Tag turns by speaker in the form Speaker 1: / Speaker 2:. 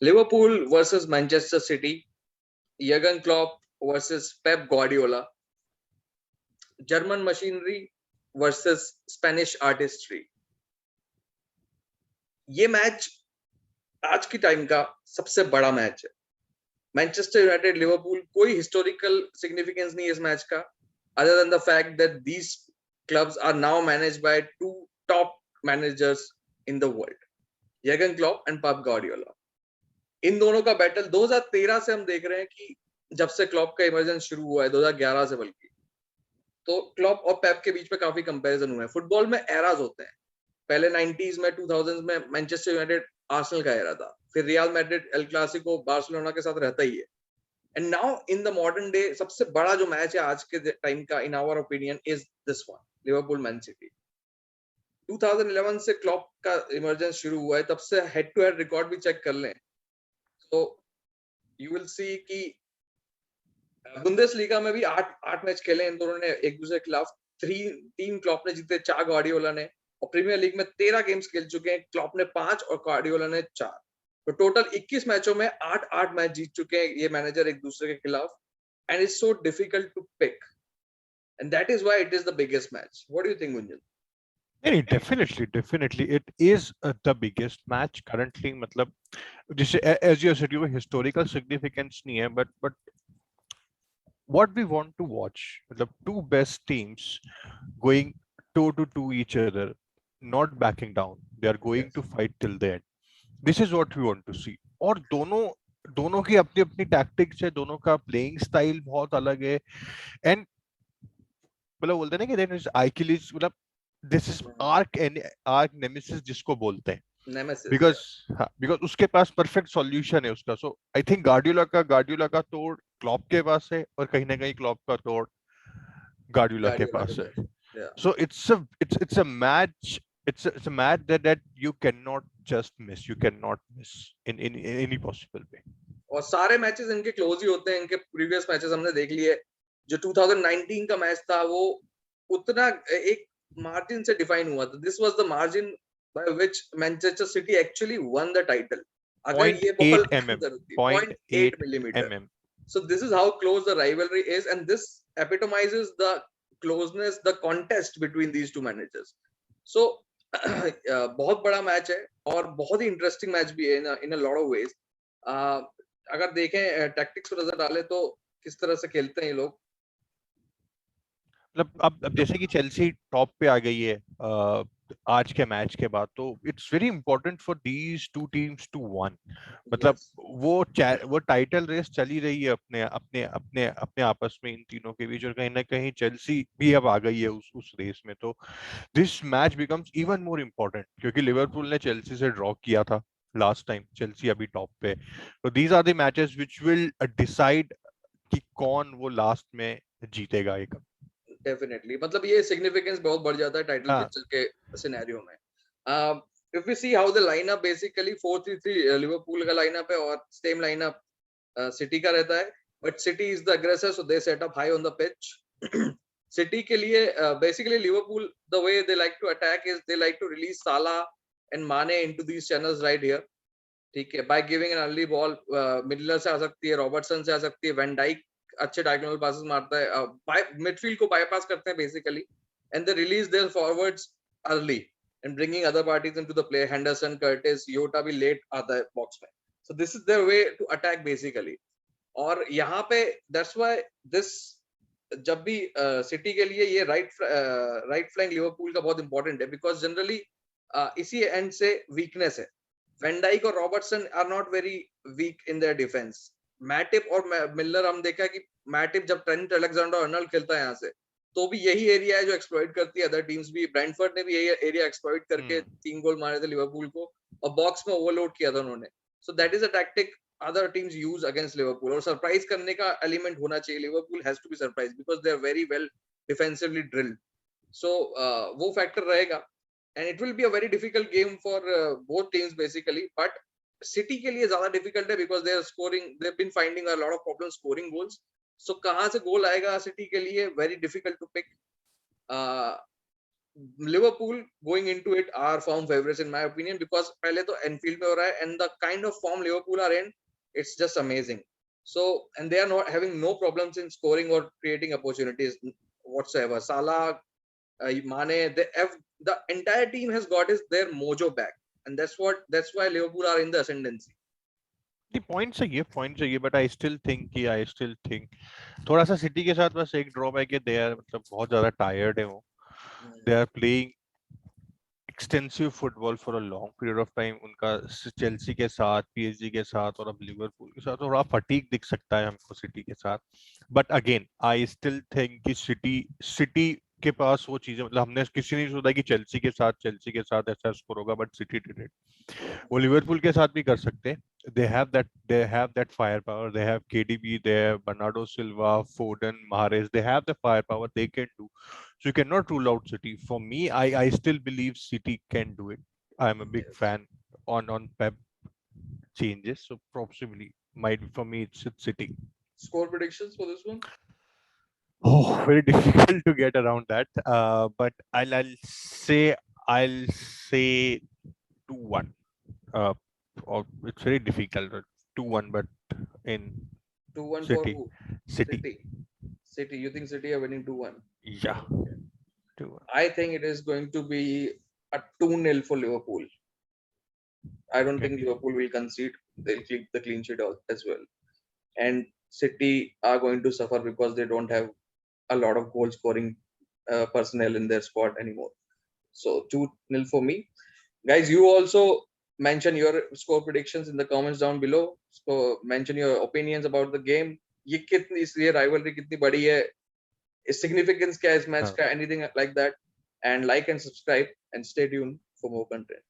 Speaker 1: Liverpool versus Manchester City, Jurgen Klopp versus Pep Guardiola, German machinery versus Spanish artistry. ये match आज की time का सबसे बड़ा मैच है। मैनचेस्टर यूनाइटेड लिवरपूल, कोई हिस्टोरिकल सिग्निफिकेंस नहीं है इस मैच का, other than the fact that these clubs are now managed by two top managers in the world, Jurgen Klopp and Pep Guardiola. इन दोनों का बैटल 2013 से हम देख रहे हैं कि जब से क्लॉप का इमर्जेंस शुरू हुआ है, 2011 से बल्कि, तो क्लॉप और पेप के बीच में काफी कंपैरिजन हुए हैं। फुटबॉल में एराज होते हैं। पहले 90s में, 2000s में मैनचेस्टर यूनाइटेड आर्सेनल का एरा था, फिर Real Madrid El Clasico Barcelona के साथ रहता ही है। And now in the modern day सबसे बड़ा जो मैच है आज के टाइम का, in our opinion, is this one, Liverpool Man City. 2011 से क्लॉप का इमर्जेंस शुरू हुआ है, तब से हेड टू हेड रिकॉर्ड भी चेक कर लें तो यू विल सी कि बुंदेसलीगा में भी आठ मैच खेले इन दोनों ने एक दूसरे के खिलाफ। तीन क्लॉप ने जीते, 4 गार्डियोला ने। और प्रीमियर लीग में 13 गेम्स खेल चुके हैं, क्लॉप ने 5 और गार्डियोला ने 4। तो टोटल 21 मैचों में 8 मैच जीत चुके हैं ये मैनेजर एक दूसरे के खिलाफ। And it's so difficult to pick, and that is why it is the biggest match. What do you think, Gunjan?
Speaker 2: नहीं, definitely it is the biggest match currently. मतलब जिसे as you said, historical significance नहीं है, but what we want to watch, मतलब two best teams going toe to toe each other, not backing down. They are going to
Speaker 1: Yes.
Speaker 2: fight till the end. This is what we want to see. और दोनों दोनों की अपनी अपनी tactics है, दोनों का प्लेइंग स्टाइल बहुत अलग है। एंड मतलब बोलते हैं ना कि देयर इज आइकिलिस, मतलब दिस इज आर्क नेमेसिस जिसको बोलते हैं।
Speaker 1: Nemesis,
Speaker 2: because
Speaker 1: yeah.
Speaker 2: बिकॉज उसके पास परफेक्ट सॉल्यूशन है उसका। सो आई थिंक गार्डियोला का तोड़ क्लॉप के पास है, और कहीं ना कहीं क्लॉप का तोड़ गार्डियोला के
Speaker 1: Guardiola के
Speaker 2: पास है।
Speaker 1: पास, yeah.
Speaker 2: So it's a match, it's a match that you cannot just miss, you cannot miss in any possible way.
Speaker 1: और सारे मैचेस इनके क्लोज ही होते हैं। इनके प्रीवियस मैचेस हमने देख लिए। जो 2019 का मैच था वो उतना एक मार्जिन से डिफाइन हुआ था। This was the margin by which Manchester city actually one the title. अगर
Speaker 2: Point
Speaker 1: ये बॉल
Speaker 2: 8 mm,
Speaker 1: अंदर होती,
Speaker 2: point
Speaker 1: 0.8
Speaker 2: 8
Speaker 1: millimetre.
Speaker 2: mm.
Speaker 1: So this is how close the rivalry is, and this epitomizes the closeness, the contest between these two managers. So बहुत बड़ा match है और बहुत ही interesting match भी है इन अ लॉट ऑफ वेज। अगर देखें टैक्टिक्स पर नजर डालें तो किस तरह से खेलते हैं ये लोग।
Speaker 2: मतलब अब जैसे कि चेल्सी टॉप पे आ गई है आज के मैच के बाद, तो it's very important for these two teams to win. मतलब
Speaker 1: यस,
Speaker 2: वो टाइटल रेस चली रही है अपने अपने अपने अपने आपस में इन तीनों के बीच, और कहीं ना कहीं चेल्सी भी अब आ गई है उस रेस में। तो this match becomes even more important, क्योंकि लिवरपूल ने चेल्सी से ड्रॉ किया था लास्ट टाइम, चेल्सी अभी टॉप पे। तो these are the matches which will decide कि कौन वो लास्ट में जीतेगा एक।
Speaker 1: डेफिनेटली। मतलब ये सिग्निफिकेंस बहुत बढ़ जाता है टाइटल
Speaker 2: हाँ,
Speaker 1: पिक्चर के सिनेरियो में। If we see how the lineup, basically 4-3-3 Liverpool का लाइनअप है और सेम लाइनअप सिटी का रहता है। But city is the aggressor, so they set up high on the pitch. City के लिए basically Liverpool, the way they like to attack is they like to release Salah and Mane into these channels right here. ठीक है, by giving an early ball, Milner से आ सकती है, Robertson से आ सकती है, वैन डाइक अच्छे डायगोनल पासेस मारता है, मिडफील्ड को बाईपास करते हैं basically, and they release there forwards early and bringing other parties into the play. Henderson, Curtis, Jota भी लेट आता है बॉक्स में। So this is their way to attack basically. और यहाँ पे दैट्स व्हाई दिस, जब भी सिटी के लिए ये राइट फ्लैंक लिवरपूल का बहुत इंपॉर्टेंट है, बिकॉज जनरली इसी एंड से वीकनेस है। Van Dijk और Robertson are not very weak in their defence. Matip और मिलर, हम देखा है कि मैटिप जब ट्रेंट अलेक्जेंडर अर्नल्ड खेलता है यहाँ से, तो भी यही एरिया है जो एक्सप्लॉइट करती है अदर टीम्स भी। ब्रेंटफोर्ड ने भी यही एरिया एक्सप्लॉइट करके 3 गोल मारे थे लिवरपूल को, और बॉक्स में ओवरलोड किया था उन्होंने। So that is a tactic other teams use against Liverpool. और सरप्राइज करने का एलिमेंट होना चाहिए। Liverpool has to be surprise because they are very well defensively drilled. So वो फैक्टर रहेगा, and it will be a very difficult game for both teams basically. But City के लिए ज्यादा difficult है because they are scoring, they've been finding a lot of problems scoring goals. So कहाँ से गोल आएगा city के लिए, very difficult to pick. uh, Liverpool going into it are firm favorites in my opinion because पहले तो Anfield पे हो रहा है and the kind of form Liverpool are in, it's just amazing. So and they are not having no problems in scoring or creating opportunities whatsoever. Salah, Mane, the entire team has got their mojo back, and that's why Liverpool are in the ascendancy.
Speaker 2: The point चाहिए but I still think थोड़ा सा city के साथ बस एक drawback है, they are मतलब बहुत ज्यादा टायर्ड है वो, they are playing extensive football for a long period of time, उनका चेल्सी के साथ, पीएसजी के साथ और अब लिवरपूल के साथ थोड़ा फटीग दिख सकता है हमको सिटी के साथ, but again I still think कि सिटी के पास वो चीजें, मतलब हमने किसी ने सोचा कि चेल्सी के साथ ऐसा स्कोर होगा, बट सिटी डिड इट, वो लिवरपूल के साथ भी कर सकते हैं. They have that firepower. They have KDB, they have Bernardo Silva, Foden, Mahrez. They have the firepower. They can do. So you cannot rule out City. For me, I still believe City can do it. I'm a big
Speaker 1: Yes.
Speaker 2: fan on Pep changes. So possibly might for me it's City.
Speaker 1: Score predictions for this one?
Speaker 2: Oh, very difficult to get around that. But I'll say 2-1. Or it's very difficult. 2-1, but in
Speaker 1: 2-1 for
Speaker 2: City.
Speaker 1: who?
Speaker 2: City.
Speaker 1: City. You think City are winning 2-1?
Speaker 2: Yeah. 2-1.
Speaker 1: I think it is going to be a 2-0 for Liverpool. I don't
Speaker 2: Okay.
Speaker 1: think Liverpool will concede. They'll keep the clean sheet out as well. And City are going to suffer because they don't have a lot of goal scoring personnel in their squad anymore. So 2-0 for me. Guys, you also mention your score predictions in the comments down below. So mention your opinions about the game. ये कितनी इसलिए rivalry कितनी बड़ी है, significance क्या है इस match का, anything like that, and like and subscribe and stay tuned for more content.